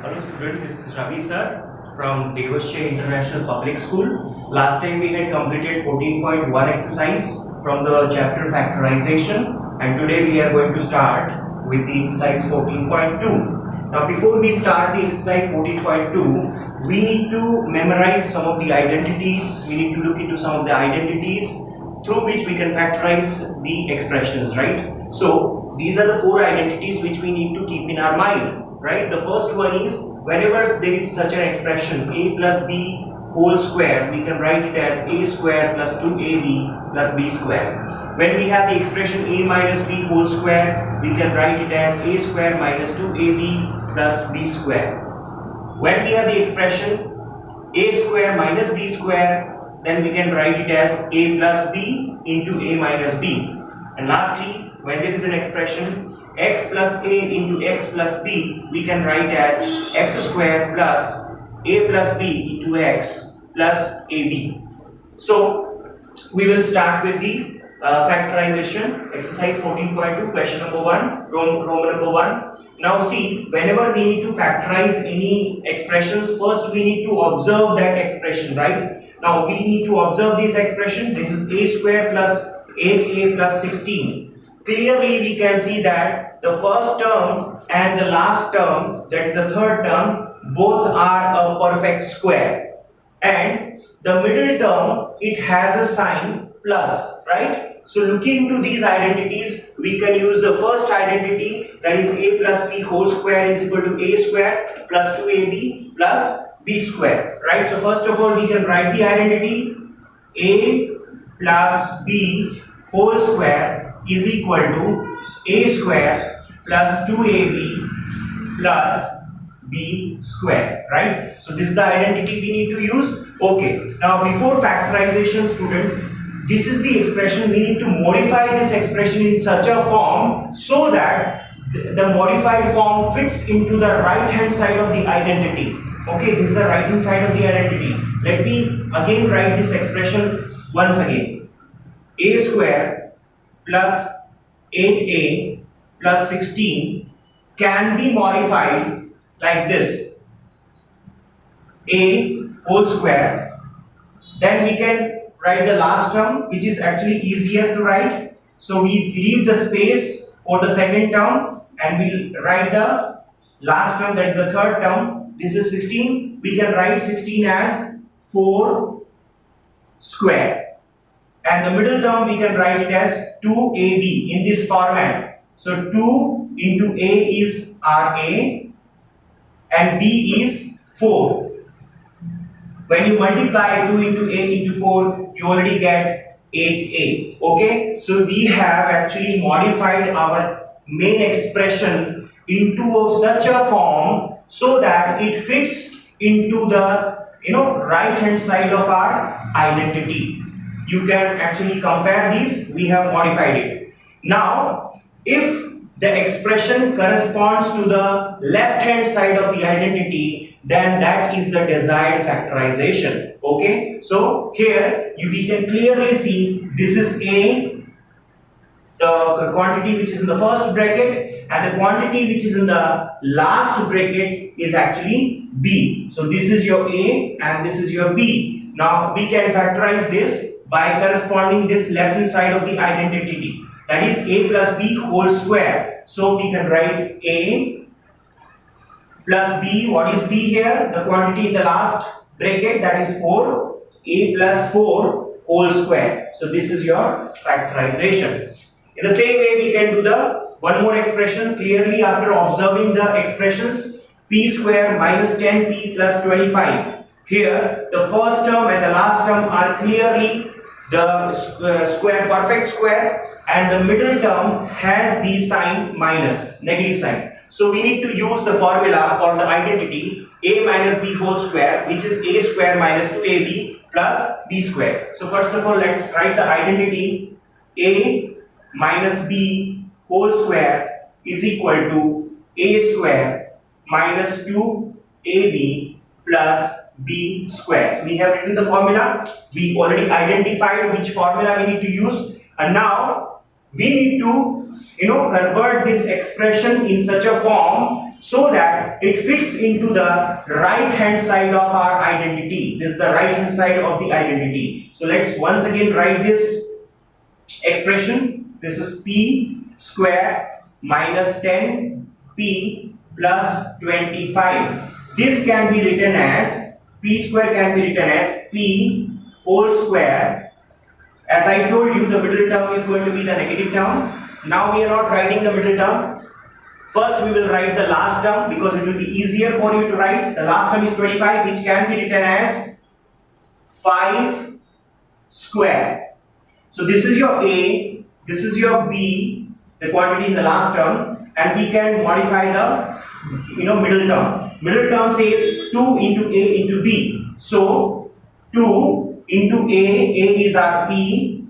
Hello student, this is Ravi sir from International Public School. Last time we had completed 14.1 exercise from the chapter Factorization, and today we are going to start with the exercise 14.2. Now before we start the exercise 14.2, we need to memorize some of the identities, we need to look into some of the identities through which we can factorize the expressions, right? So these are the four identities which we need to keep in our mind. Right, the first one is whenever there is such an expression a plus b whole square, we can write it as a square plus 2ab plus b square. When we have the expression a minus b whole square, we can write it as a square minus 2ab plus b square. When we have the expression a square minus b square, then we can write it as a plus b into a minus b. And lastly, when there is an expression x plus a into x plus b, we can write as x square plus a plus b into x plus ab. So we will start with the factorization exercise 14.2, question number 1, Roman number 1. Now see, whenever we need to factorize any expressions, first we need to observe that expression, right? Now we need to observe this expression. This is a square plus 8a plus 16. Clearly we can see that the first term and the last term, that is the third term, both are a perfect square, and the middle term, it has a sign plus, right? So looking into these identities, we can use the first identity, that is a plus b whole square is equal to a square plus 2ab plus b square, right? So first of all we can write the identity a plus b whole square is equal to a square plus 2ab plus b square, right? So this is the identity we need to use. Okay, now before factorization, student, this is the expression. We need to modify this expression in such a form so that the modified form fits into the right hand side of the identity. Okay, this is the right hand side of the identity. Let me again write this expression once again. A square plus 8a plus 16 can be modified like this: a whole square, then we can write the last term, which is actually easier to write, so we leave the space for the second term and we'll write the last term, that is the third term. This is 16, we can write 16 as 4 square, and the middle term we can write it as 2ab in this format. So 2 into a is ra and b is 4. When you multiply 2 into a into 4, you already get 8a. Okay, so we have actually modified our main expression into such a form so that it fits into the right hand side of our identity. You can actually compare these. We have modified it. Now, if the expression corresponds to the left hand side of the identity, then that is the desired factorization. Okay, so here we can clearly see this is a, the quantity which is in the first bracket, and the quantity which is in the last bracket is actually b. So this is your a and this is your b. Now we can factorize this by corresponding this left hand side of the identity, that is a plus b whole square. So we can write a plus b. What is b here? The quantity in the last bracket, that is 4. A plus 4 whole square. So this is your factorization. In the same way we can do the one more expression. Clearly after observing the expressions, p square minus 10p plus 25. Here the first term and the last term are clearly the square, perfect square, and the middle term has the sign minus, negative sign. So we need to use the formula for the identity a minus b whole square, which is a square minus 2ab plus b square. So first of all, let's write the identity a minus b whole square is equal to a square minus 2ab plus b square. So we have written the formula. We already identified which formula we need to use, and now we need to convert this expression in such a form so that it fits into the right hand side of our identity. This is the right hand side of the identity. So let's once again write this expression. This is p square minus 10p plus 25. This can be written as p square can be written as p whole square. As I told you, the middle term is going to be the negative term. Now we are not writing the middle term. First we will write the last term because it will be easier for you to write. The last term is 25, which can be written as 5 square. So this is your A, this is your B, the quantity in the last term, and we can modify the middle term. Middle term says 2 into A into B. So 2 into A is our P,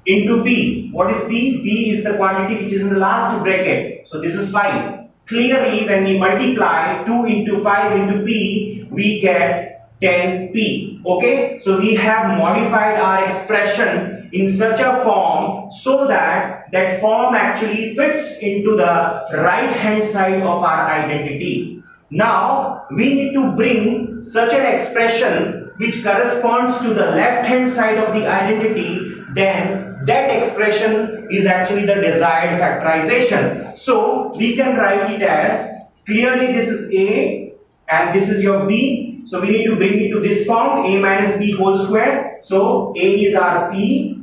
into B. What is B? B is the quantity which is in the last bracket. So this is 5. Clearly, when we multiply 2 into 5 into P, we get 10P. Okay? So we have modified our expression in such a form so that that form actually fits into the right hand side of our identity. Now, we need to bring such an expression which corresponds to the left hand side of the identity. Then that expression is actually the desired factorization. So we can write it as, clearly this is A and this is your B. So we need to bring it to this form, A minus B whole square. So A is our P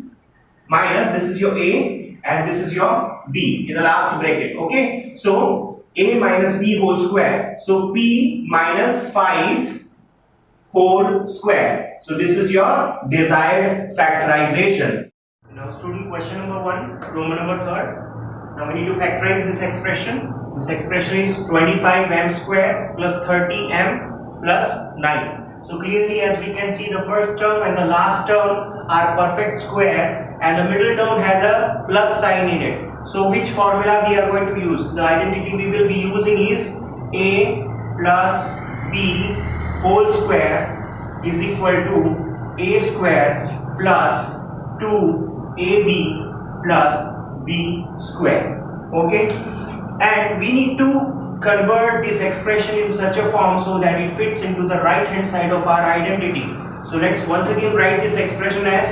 minus, this is your A and this is your B in the last bracket. Okay, so A minus B whole square. So P minus 5 whole square. So this is your desired factorization. Now student, question number 1, Roman number 3rd. Now we need to factorize this expression. This expression is 25m square plus 30m plus 9. So clearly, as we can see, the first term and the last term are perfect square and the middle term has a plus sign in it. So which formula we are going to use? The identity we will be using is A plus B whole square is equal to A square plus 2AB plus B square. Okay, and we need to convert this expression in such a form so that it fits into the right hand side of our identity. So let's once again write this expression as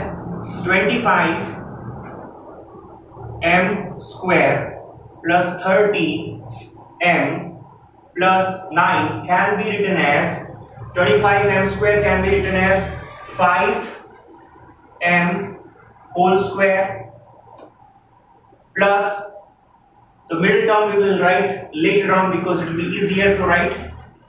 25m square plus 30m plus 9 can be written as 25m square can be written as 5m whole square plus the middle term we will write later on because it will be easier to write,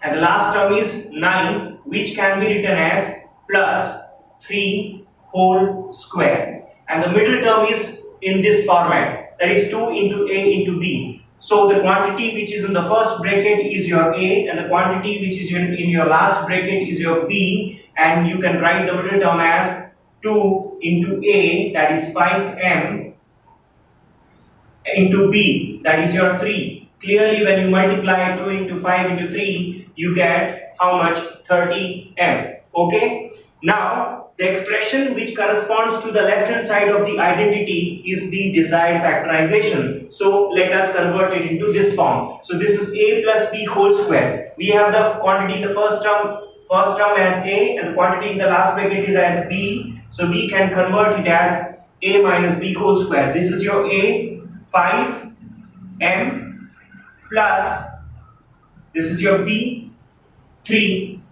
and the last term is 9, which can be written as plus 3 whole square, and the middle term is in this format, that is 2 into A into B. So the quantity which is in the first bracket is your A and the quantity which is in your last bracket is your B, and you can write the middle term as 2 into A, that is 5m, into B, that is your 3. Clearly when you multiply 2 into 5 into 3, you get how much? 30m. Okay, now the expression which corresponds to the left hand side of the identity is the desired factorization. So let us convert it into this form. So this is A plus B whole square. We have the quantity in the first term as A and the quantity in the last bracket is as B. So we can convert it as A minus B whole square. This is your A, 5m plus, this is your B, 3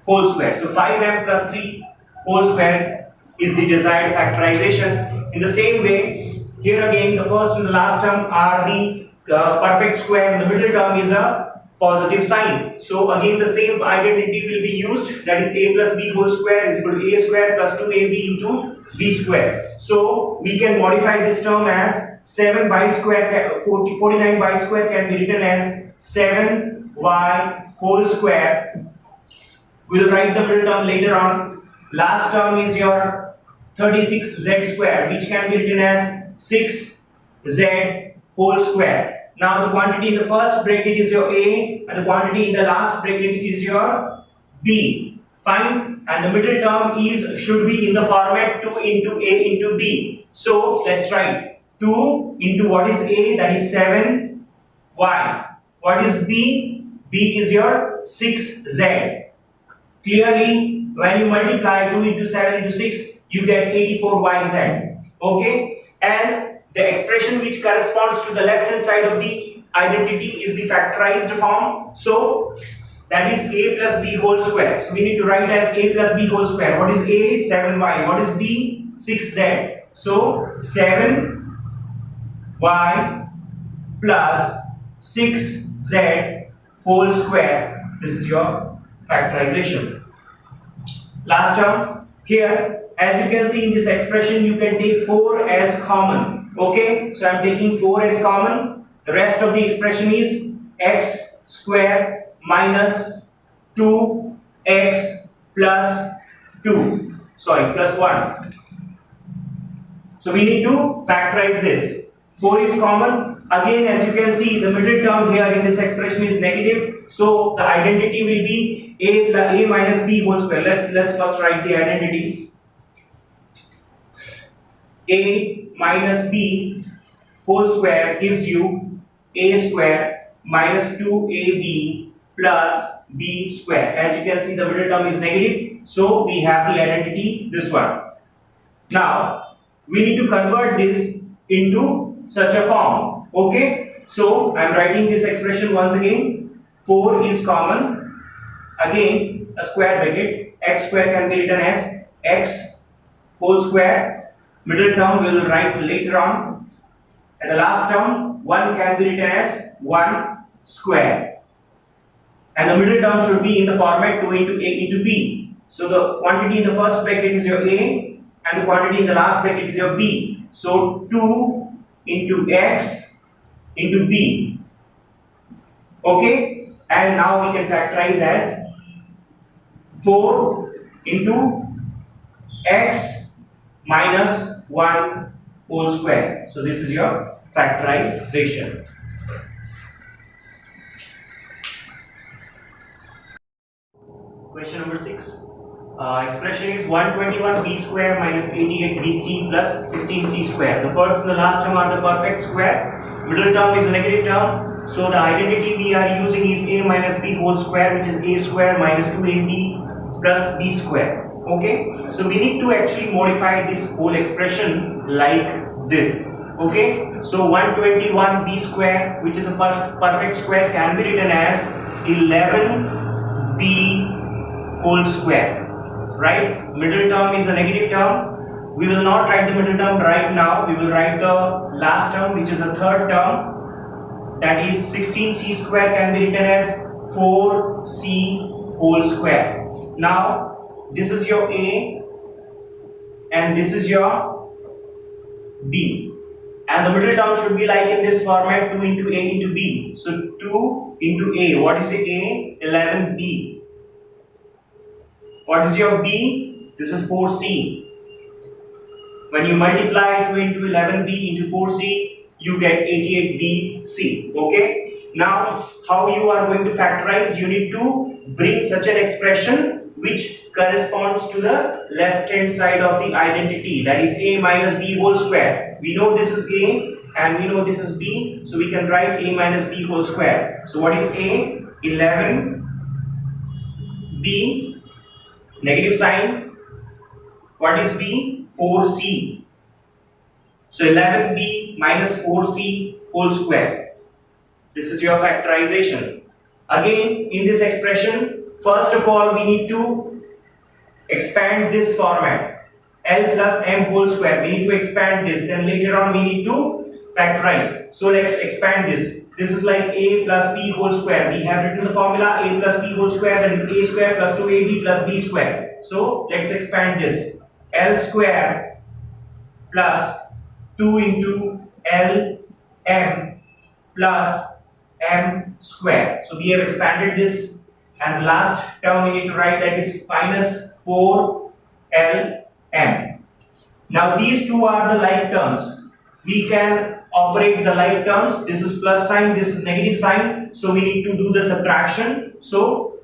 whole square. So 5m plus 3 whole square is the desired factorization. In the same way, here again the first and the last term are the perfect square and the middle term is a positive sign. So again the same identity will be used, that is A plus B whole square is equal to A square plus 2AB into B square. So we can modify this term as 7y square, 49y square can be written as 7y whole square. We'll write the middle term later on. Last term is your 36z square, which can be written as 6z whole square. Now the quantity in the first bracket is your A and the quantity in the last bracket is your B. Fine, and the middle term should be in the format 2 into A into B. So let's write 2 into what is A, that is 7y. What What is B? B is your 6Z. Clearly, when you multiply 2 into 7 into 6, you get 84YZ. Okay? And the expression which corresponds to the left hand side of the identity is the factorized form. So, that is A plus B whole square. So, we need to write as A plus B whole square. What is A? 7Y. What is B? 6Z. So, 7Y plus 6Z whole square. This is your factorization. Last term, here, as you can see in this expression, you can take 4 as common. Okay, so I am taking 4 as common. The rest of the expression is x square minus 2x plus 2. Sorry, plus 1. So we need to factorize this. 4 is common. Again, as you can see, the middle term here in this expression is negative. So the identity will be a minus b whole square. Let's first write the identity. A minus b whole square gives you a square minus 2ab plus b square. As you can see, the middle term is negative. So we have the identity, this one. Now, we need to convert this into such a form. Okay, so I am writing this expression once again. 4 is common. Again, a square bracket. X square can be written as x whole square. Middle term we will write later on. And the last term, 1 can be written as 1 square. And the middle term should be in the format 2 into a into b. So the quantity in the first bracket is your a, and the quantity in the last bracket is your b. So 2 into x into b. Okay, and now we can factorize as 4 into x minus 1 whole square. So this is your factorization. Question number 6. Expression is 121b square minus 88bc plus 16c square. The first and the last term are the perfect square. Middle term is a negative term. So the identity we are using is a minus b whole square, which is a square minus 2ab plus b square. Okay. So we need to actually modify this whole expression like this. Okay. So 121b square, which is a perfect square, can be written as 11b whole square. Right? Middle term is a negative term. We will not write the middle term right now. We will write the last term, which is the third term. That is 16c square can be written as 4c whole square. Now, this is your A and this is your B. And the middle term should be like in this format, 2 into A into B. So 2 into A. What is the A? 11B. What is your B? This is 4C. When you multiply 2 into 11B into 4C, you get 88BC. Okay? Now, how you are going to factorize? You need to bring such an expression which corresponds to the left hand side of the identity. That is A minus B whole square. We know this is A and we know this is B. So we can write A minus B whole square. So what is A? 11B. Negative sign. What is B? 4C. So 11B minus 4C whole square. This is your factorization. Again, in this expression, first of all, we need to expand this format. L plus M whole square. We need to expand this. Then later on, we need to factorize. So let's expand this. This is like A plus B whole square. We have written the formula A plus B whole square, that is A square plus 2AB plus B square. So let's expand this. L square plus 2 into L M plus M square. So we have expanded this, and the last term we need to write, that is minus 4 L M. Now these two are the like terms. We can operate the like terms. This is plus sign, this is negative sign. So we need to do the subtraction. So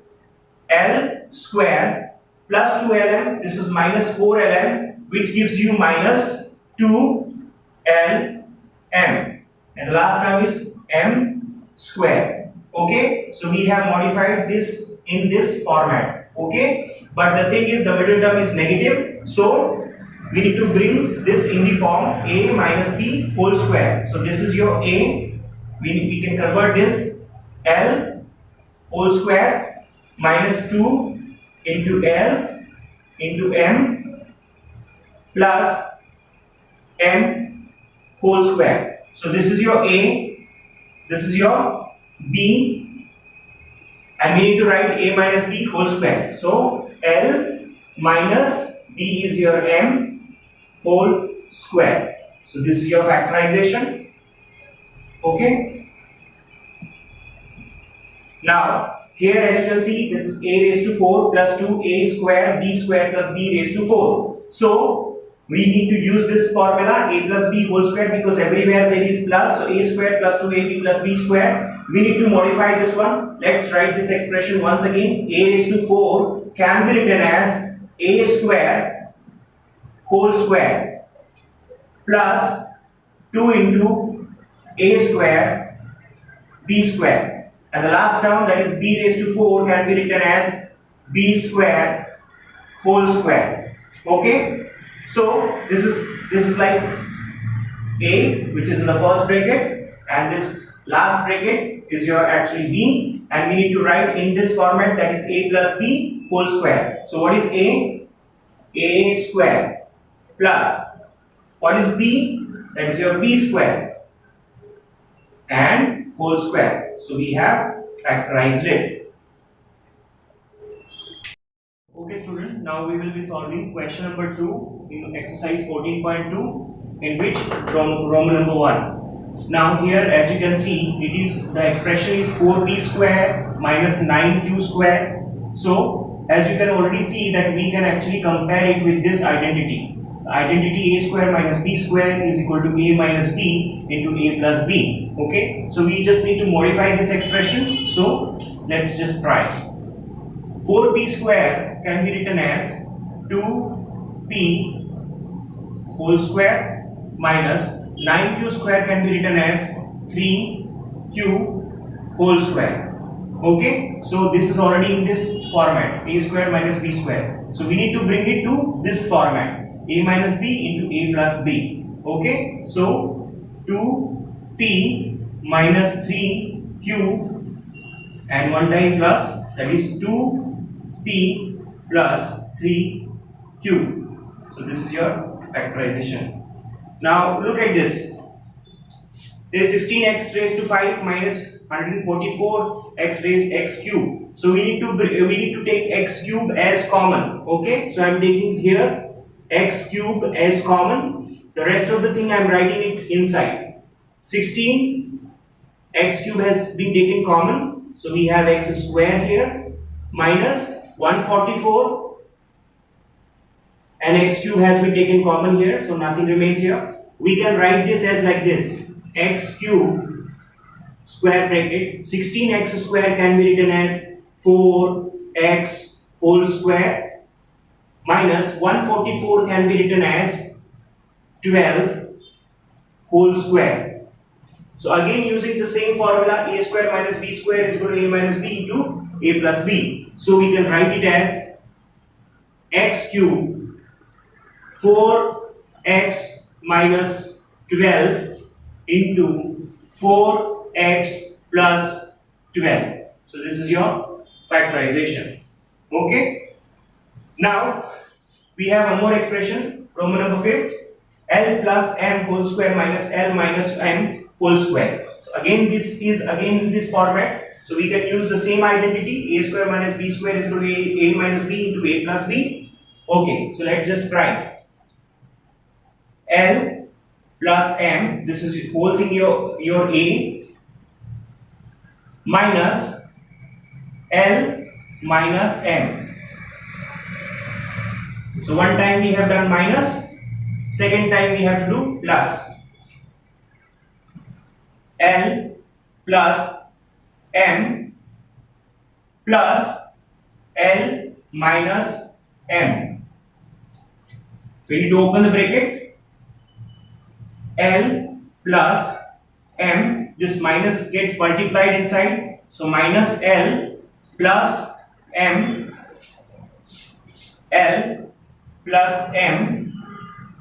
L square plus 2LM, this is minus 4LM, which gives you minus 2LM. And the last term is M square. Okay, so we have modified this in this format. Okay, but the thing is the middle term is negative, so we need to bring this in the form a minus b whole square. So this is your a. We can convert this l whole square minus 2 into l into m plus m whole square. So this is your a, this is your b, and we need to write a minus b whole square. So l minus b is your m whole square. So this is your factorization. Okay. Now here, as you can see, this is a raised to 4 plus 2a square b square plus b raised to 4. So we need to use this formula a plus b whole square, because everywhere there is plus. So a square plus 2ab plus b square. We need to modify this one. Let's write this expression once again. A raised to 4 can be written as a square whole square plus 2 into a square b square. And the last term, that is b raised to 4, can be written as b square whole square. Okay, so this is like a, which is in the first bracket, and this last bracket is your actually b, and we need to write in this format, that is a plus b whole square. So what is a? A square plus what is b? That is your b square and whole square. So we have factorized it. Okay student, now we will be solving question number 2 in exercise 14.2, in which Roman number 1. Now here, as you can see, it is the expression is 4b square minus 9q square. So as you can already see that we can actually compare it with this identity. The identity a square minus b square is equal to a minus b into a plus b. Okay, so we just need to modify this expression. So let's just try. 4b square can be written as 2p whole square minus 9q square can be written as 3q whole square. Okay, so this is already in this format, a square minus b square. So we need to bring it to this format, a minus b into a plus b. Okay, so 2p minus 3q and one time plus, that is 2p plus 3q. So this is your factorization. Now look at this. There is 16x raised to 5 minus 144x raised x cube. So we need to take x cube as common. Okay, so I am taking here x cube as common. The rest of the thing I am writing it inside. 16 x cube has been taken common, so we have x square here minus 144, and x cube has been taken common here, so nothing remains here. We can write this as like this: x cube square bracket 16x square can be written as 4x whole square minus 144 can be written as 12 whole square. So again, using the same formula, a square minus b square is equal to a minus b into a plus b. So we can write it as x cube 4x minus 12 into 4x plus 12. So this is your factorization. Okay. Now we have one more expression, Roman number 5th, L plus m whole square minus L minus m whole square. So again, this is again in this format. So we can use the same identity, a square minus b square is equal to a minus b into a plus b. Okay, so let's just try. L plus m, this is whole thing your a, minus L minus m. So one time we have done minus, second time we have to do plus. L plus m plus L minus m. We need to open the bracket. L plus m, this minus gets multiplied inside, So minus L plus M, L plus M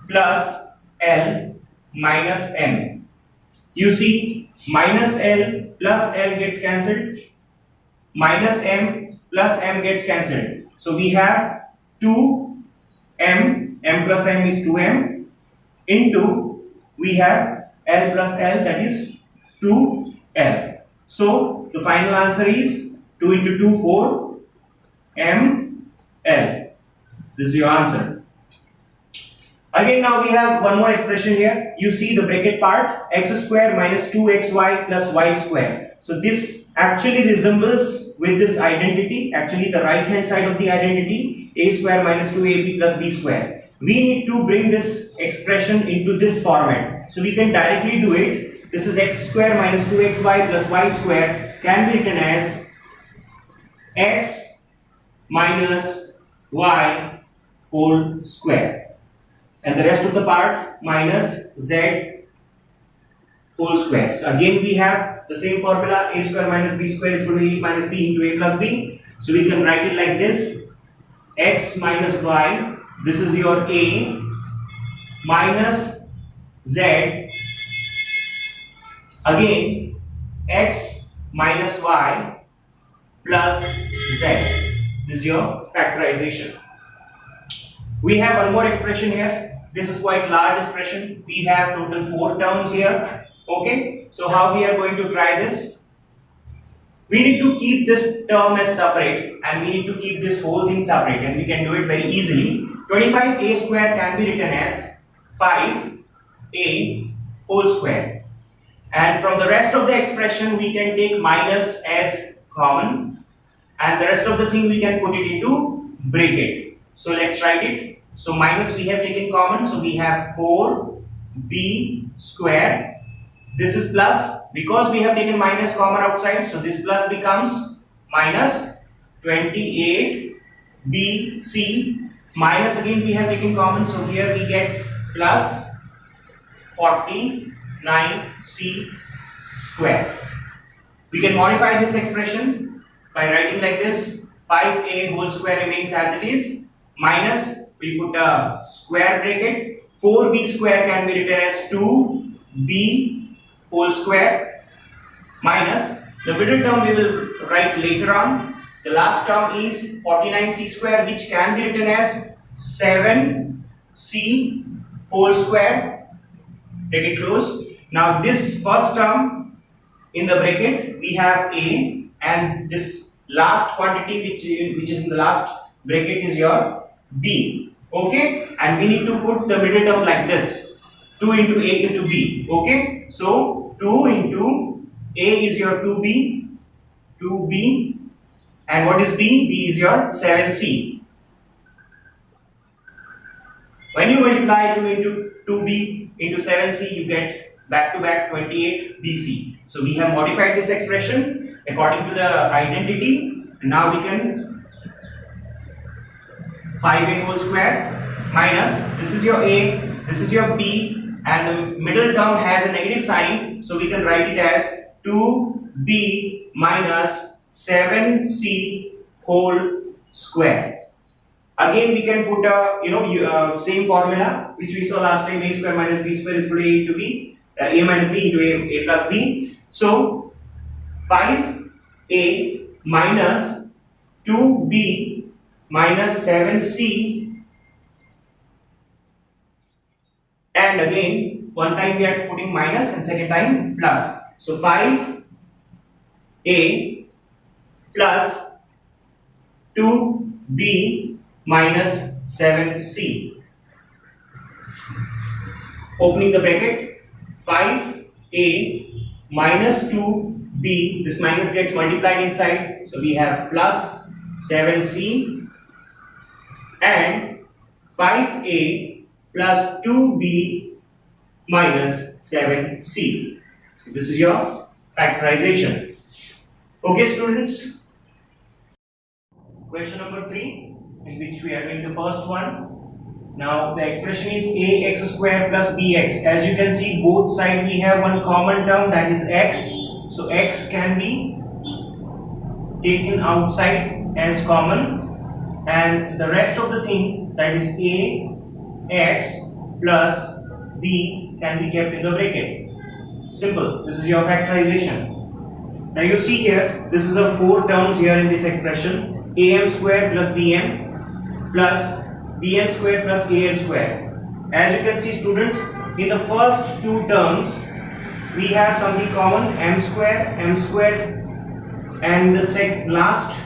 plus L minus M. You see, minus L plus L gets cancelled, minus M plus M gets cancelled. So we have 2M, M plus M is 2M, into we have L plus L, that is 2L. So the final answer is 2 into 2, 4, M, L. This is your answer. Again, now we have one more expression here. You see the bracket part, x square minus 2xy plus y square. So this actually resembles with this identity, actually the right hand side of the identity, a square minus 2ab plus b square. We need to bring this expression into this format. So we can directly do it. This is x square minus 2xy plus y square can be written as x minus y whole square, and the rest of the part minus z whole square. So again we have the same formula, a square minus b square is equal to a minus b into a plus b. So we can write it like this, x minus y, this is your a, minus z, again x minus y plus z. This is your factorization. We have one more expression here. This is quite large expression. We have total 4 terms here. Okay, so how we are going to try this? We need to keep this term as separate, and we need to keep this whole thing separate, and we can do it very easily. 25a square can be written as 5a whole square, and from the rest of the expression we can take minus as common, and the rest of the thing we can put it into bracket. So let's write it. So minus we have taken common, so we have 4b square. This is plus, because we have taken minus common outside, so this plus becomes minus 28bc, minus again we have taken common, so here we get plus 49c square. We can modify this expression by writing like this, 5a whole square remains as it is, minus we put a square bracket, 4b square can be written as 2b whole square, minus the middle term we will write later on. The last term is 49c square, which can be written as 7c whole square, bracket close. Now this first term in the bracket we have a, and this last quantity which is in the last bracket is your b. Okay, and we need to put the middle term like this, 2 into a into b. Okay, so 2 into a is your 2b, and what is b? B is your 7c. When you multiply 2 into 2b into 7c, you get back to back 28bc. So we have modified this expression according to the identity. Now we can 5a whole square minus, this is your a, this is your b, and the middle term has a negative sign, so we can write it as 2b minus 7c whole square. Again we can put a same formula which we saw last time, a square minus b square is equal to a into b, a minus b into a plus b. So 5a minus 2b minus 7c, and again one time we are putting minus and second time plus. So 5a plus 2b minus 7c. Opening the bracket, 5a minus 2b, this minus gets multiplied inside, so we have plus 7c, and 5a plus 2b minus 7c. So this is your factorization. Okay students, question number 3, in which we are doing the first one. Now the expression is ax square plus bx. As you can see, both sides we have one common term, that is x. So x can be taken outside as common, and the rest of the thing, that is a x plus b, can be kept in the bracket. Simple. This is your factorization. Now you see here, this is a 4 terms here in this expression, am square plus bm plus bn square plus an square. As you can see, students, in the first 2 terms we have something common, m square, and the last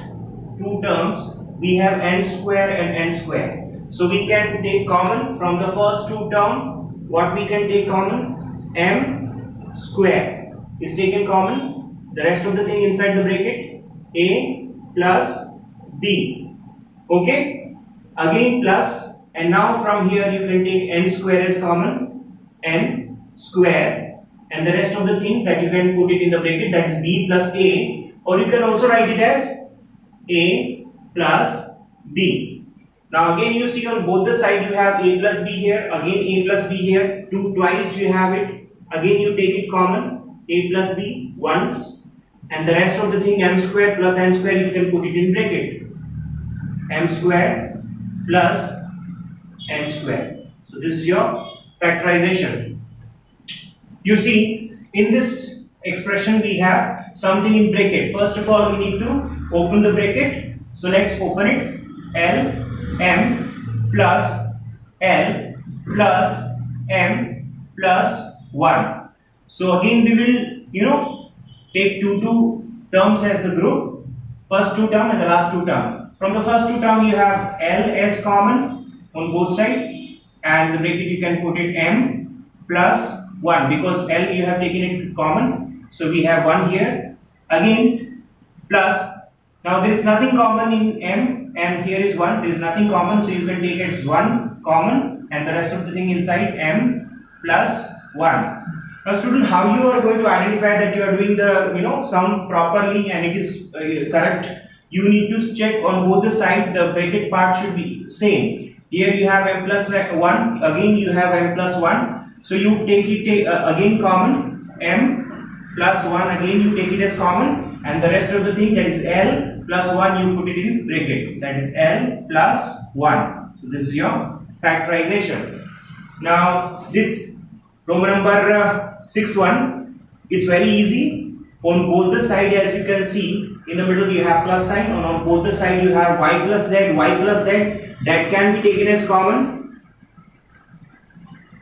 2 terms we have n square and n square. So we can take common from the first 2 terms. What we can take common? M square is taken common. The rest of the thing inside the bracket, a plus b. Okay, again plus, and now from here you can take n square as common, n square, and the rest of the thing that you can put it in the bracket, that is b plus a, or you can also write it as a plus b. Now again you see on both the side you have a plus b here, again a plus b here, twice you have it, again you take it common, a plus b once, and the rest of the thing, m square plus n square, you can put it in bracket, m square plus n square. So this is your factorization. You see, in this expression we have something in bracket. First of all, we need to open the bracket. So let's open it. L m plus L plus m plus 1. So again we will, take two terms as the group, first 2 term and the last 2 term. From the first 2 term you have L as common on both sides, and the bracket you can put it m plus 1, because L you have taken it common, so we have 1 here, again plus. Now there is nothing common in m, and here is 1, there is nothing common, so you can take it as 1 common, and the rest of the thing inside m plus 1. Now student, how you are going to identify that you are doing the sum properly and it is correct? You need to check on both the sides, the bracket part should be same. Here you have m plus 1, again you have m plus 1, so you take it again common, m plus 1, again you take it as common, and the rest of the thing, that is L plus 1, you put it in bracket, that is L plus 1. So this is your factorization. Now this Roman number 6-1, it's very easy. On both the side, as you can see, in the middle you have plus sign, and on both the side you have y plus z, that can be taken as common.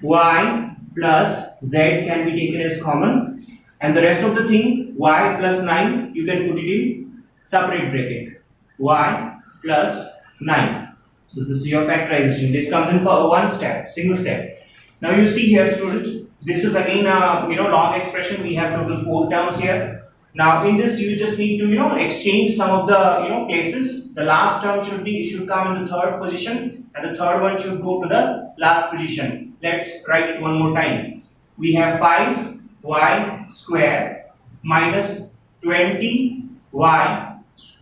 Y plus z can be taken as common, and the rest of the thing, y plus 9, you can put it in separate bracket, y plus 9. So this is your factorization. This comes in for one step, single step. Now you see here, student, this is again a long expression. We have total 4 terms here. Now in this you just need to exchange some of the places. The last term should come in the 3rd position, and the 3rd one should go to the last position. Let's write it one more time. We have 5y square minus 20y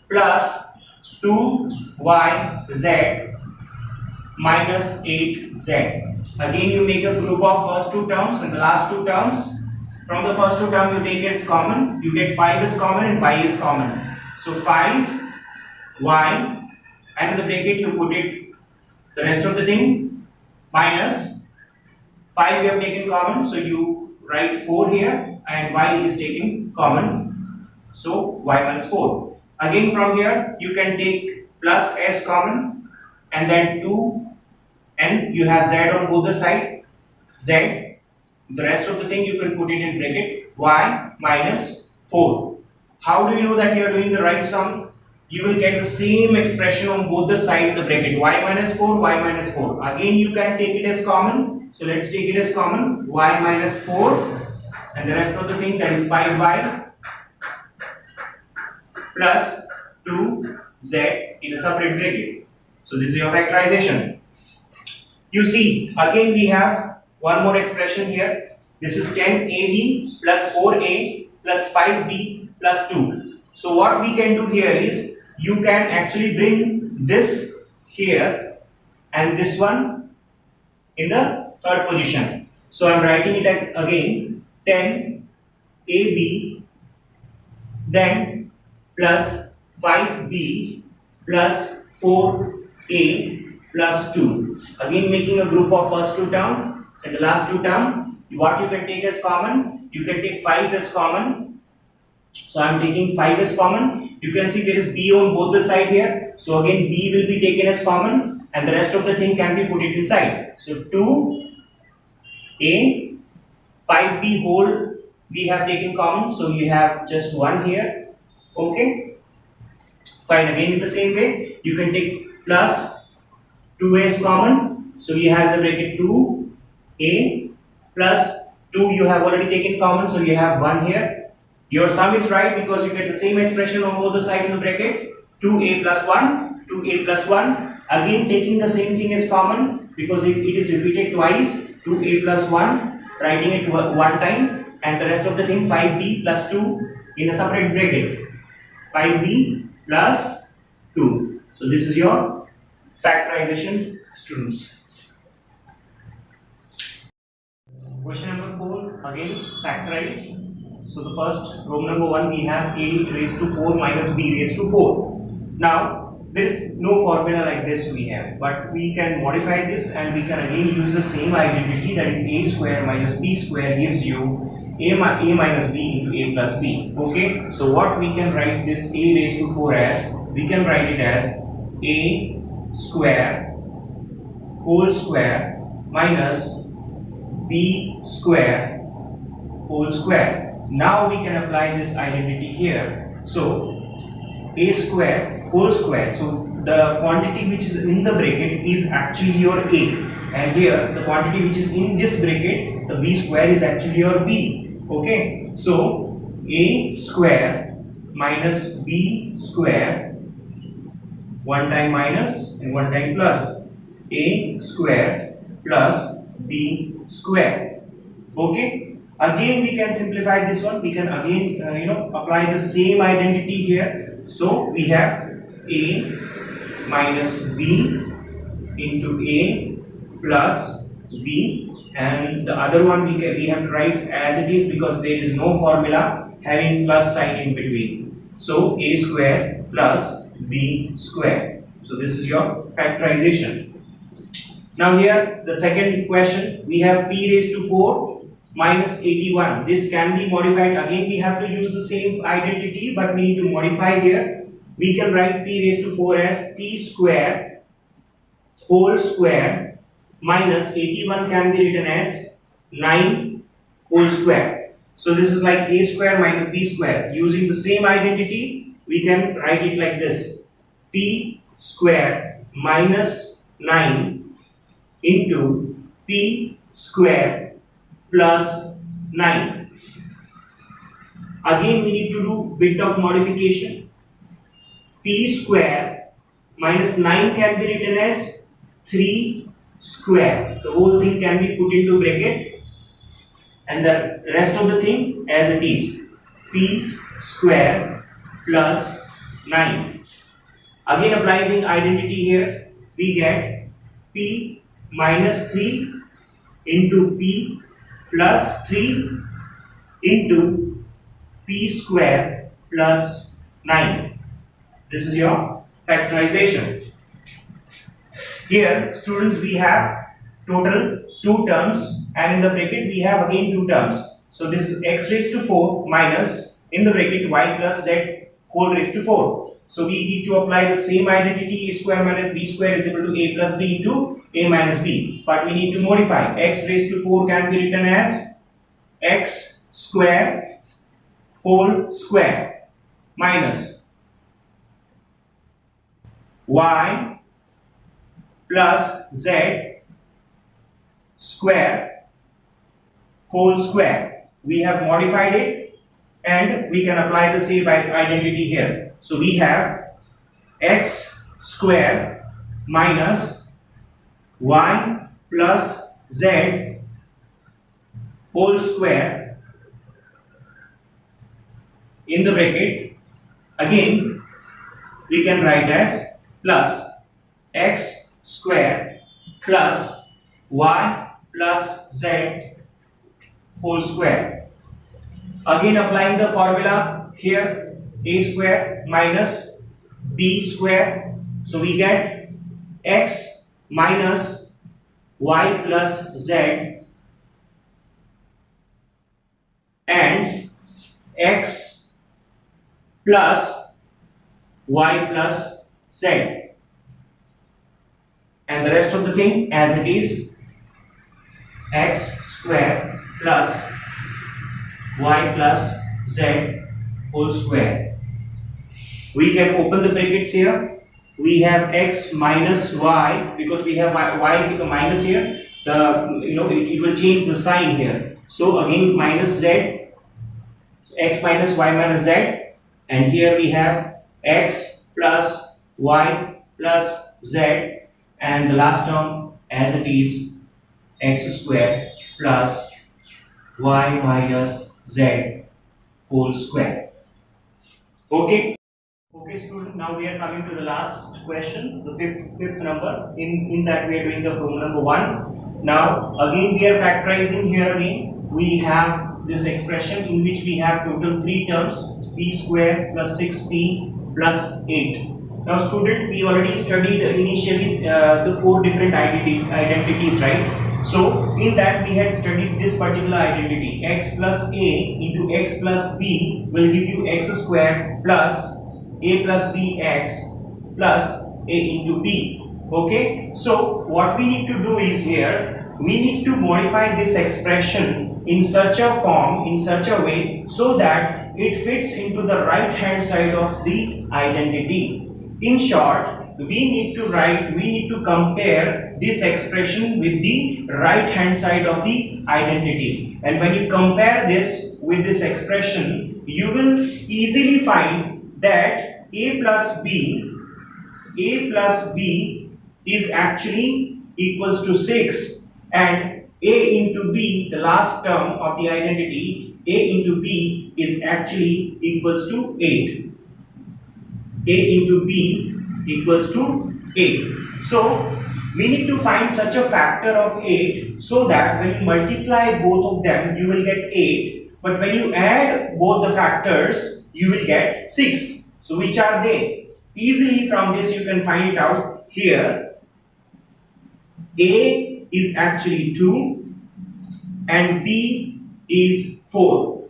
plus 2yz minus 8z. Again you make a group of first 2 terms and the last 2 terms. From the first 2 terms you take it as common. You get 5 is common and y is common. So 5y, and in the bracket you put it the rest of the thing, minus 5 we have taken common, so you write 4 here, and y is taken common, so y minus 4. Again from here you can take plus as common, and then 2, and you have z on both the side, z. The rest of the thing you can put it in bracket, y minus 4. How do you know that you are doing the right sum? You will get the same expression on both the sides of the bracket, y minus 4, y minus 4. Again you can take it as common, so let's take it as common, y minus 4, and the rest of the thing, that is 5y plus 2z in a separate bracket. So this is your factorization. You see, again we have one more expression here. This is 10ab plus 4a plus 5b plus 2. So what we can do here is, you can actually bring this here and this one in the 3rd position. So I am writing it again, 10ab then plus 5b plus 4a plus 2. Again making a group of first two term and the last two term. What you can take as common? You can take 5 as common. So I am taking 5 as common. You can see there is b on both the side here. So again b will be taken as common and the rest of the thing can be put it inside. So 2a, 5b whole we have taken common. So you have just 1 here. Okay. Fine. Again in the same way you can take plus 2a is common. So you have the bracket 2a plus 2 you have already taken common. So you have 1 here. Your sum is right because you get the same expression on both the sides in the bracket. 2a plus 1, 2a plus 1. Again taking the same thing as common because it is repeated twice. 2a plus 1, writing it one time, and the rest of the thing 5b plus 2 in a separate bracket. 5b plus 2. So this is your factorization, students. Question number 4, again factorize. So the first row number 1 we have a raised to 4 minus b raised to 4. Now there is no formula like this we have, but we can modify this and we can again use the same identity, that is a square minus b square gives you a minus b into a plus b. Okay, so what we can write this a raised to 4 as? We can write it as a square whole square minus b square whole square. Now we can apply this identity here. So a square whole square. So the quantity which is in the bracket is actually your a, and here the quantity which is in this bracket, the b square, is actually your b. Okay, so a square minus b square, one time minus and one time plus, a square plus b square. Okay. Again we can simplify this one. We can again apply the same identity here. So we have a minus b into a plus b, and the other one we have to write as it is because there is no formula having plus sign in between. So a square plus b square. So this is your factorization. Now here the second question, we have p raised to 4 minus 81. This can be modified. Again we have to use the same identity, but we need to modify here. We can write p raised to 4 as p square whole square minus 81 can be written as 9 whole square. So this is like a square minus b square. Using the same identity we can write it like this: p square minus 9 into p square plus 9. Again we need to do bit of modification. P square minus 9 can be written as 3 square. The whole thing can be put into bracket and the rest of the thing as it is. P square plus 9. Again applying the identity here, we get p minus 3 into p plus 3 into p square plus 9. This is your factorization. Here students we have total 2 terms, and in the bracket we have again 2 terms. So this is x raised to 4 minus in the bracket y plus z whole raised to 4. So we need to apply the same identity, a square minus b square is equal to a plus b into a minus b. But we need to modify. X raised to 4 can be written as x square whole square minus y plus z square whole square. We have modified it and we can apply the same identity here. So we have x square minus y plus z whole square in the bracket. Again we can write as plus x square plus y plus z whole square. Again applying the formula here, a square minus b square. So we get x minus y plus z and x plus y plus z, and the rest of the thing as it is, x square plus y plus z whole square. We can open the brackets here. We have x minus y, because we have y minus here, it will change the sign here. So again minus z, so x minus y minus z, and here we have x plus y plus z, and the last term as it is, x square plus y minus z whole square. Okay. Okay, student, now we are coming to the last question, the fifth number. In that we are doing the problem number 1. Now again we are factorizing here again. We have this expression in which we have total 3 terms, p square plus 6p plus 8. Now student, we already studied initially the 4 different identities, right? So in that we had studied this particular identity, x plus a into x plus b will give you x square plus a plus b x plus a into b. Okay, so what we need to do is here, we need to modify this expression in such a form, in such a way, so that it fits into the right hand side of the identity. In short, we need to compare this expression with the right hand side of the identity. And when you compare this with this expression, you will easily find that a plus b is actually equals to 6, and a into b, the last term of the identity, a into b is actually equals to 8. A into b equals to 8. So we need to find such a factor of 8 so that when you multiply both of them you will get 8, but when you add both the factors you will get 6. So which are they? Easily from this you can find it out. Here a is actually 2 and b is 4.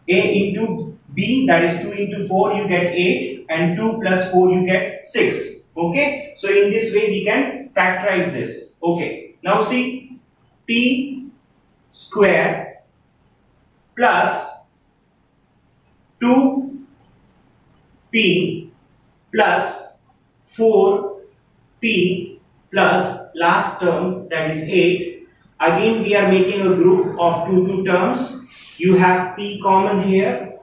A into b, that is 2 into 4, you get 8, and 2 plus 4 you get 6. Okay, so in this way we can factorize this. Okay, now see, p square plus 2p plus 4p plus last term, that is 8. Again we are making a group of two terms. You have p common here,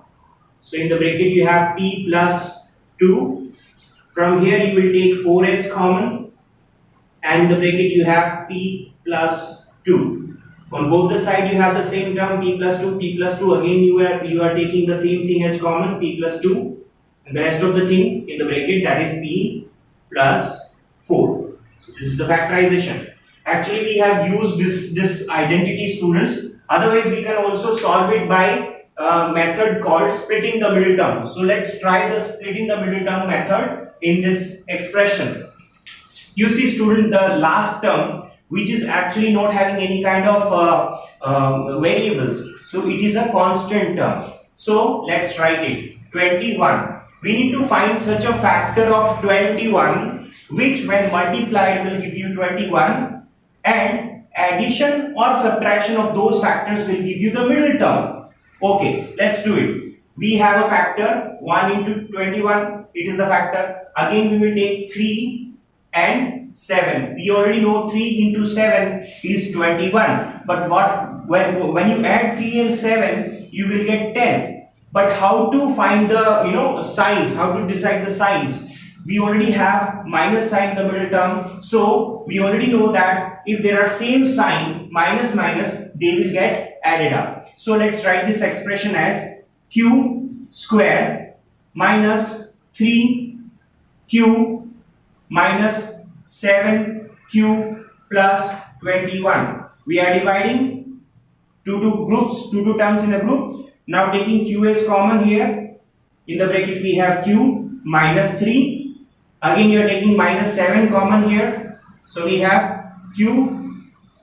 so in the bracket you have p plus 2. From here you will take 4s common, and in the bracket you have p plus 2. On both the side you have the same term, p plus 2, p plus 2. Again you are taking the same thing as common, p plus 2, and the rest of the thing in the bracket, that is p plus 4. So this is the factorization. Actually we have used this identity, students. Otherwise we can also solve it by a method called splitting the middle term. So let's try the splitting the middle term method in this expression. You see student, the last term, which is actually not having any kind of variables, so it is a constant term. So let's write it, 21. We need to find such a factor of 21 which when multiplied will give you 21, and addition or subtraction of those factors will give you the middle term. Okay, let's do it. We have a factor 1 into 21, it is the factor. Again we will take 3 and 7. We already know 3 into 7 is 21, but when you add 3 and 7 you will get 10. But how to find the signs, how to decide the signs? We already have minus sign in the middle term, so we already know that if there are same sign, minus minus, they will get added up. So let's write this expression as q square minus 3q minus 7q plus 21. We are dividing two groups, two terms in a group. Now taking q as common here, in the bracket we have q minus 3. Again you are taking minus 7 common here. So we have q.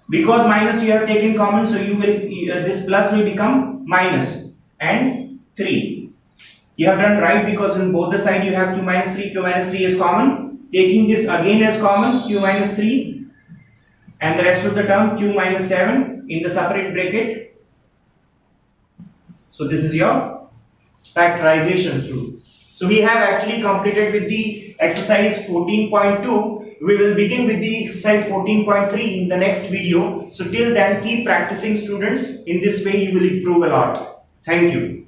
Because minus you have taken common, so you will this plus will become minus and 3. You have done right because in both the side you have q minus 3. Q minus 3 is common. Taking this again as common, q minus 3, and the rest of the term q minus 7 in the separate bracket. So this is your factorization, student. So we have actually completed with the exercise 14.2. We will begin with the exercise 14.3 in the next video. So till then, keep practicing, students. In this way you will improve a lot. Thank you.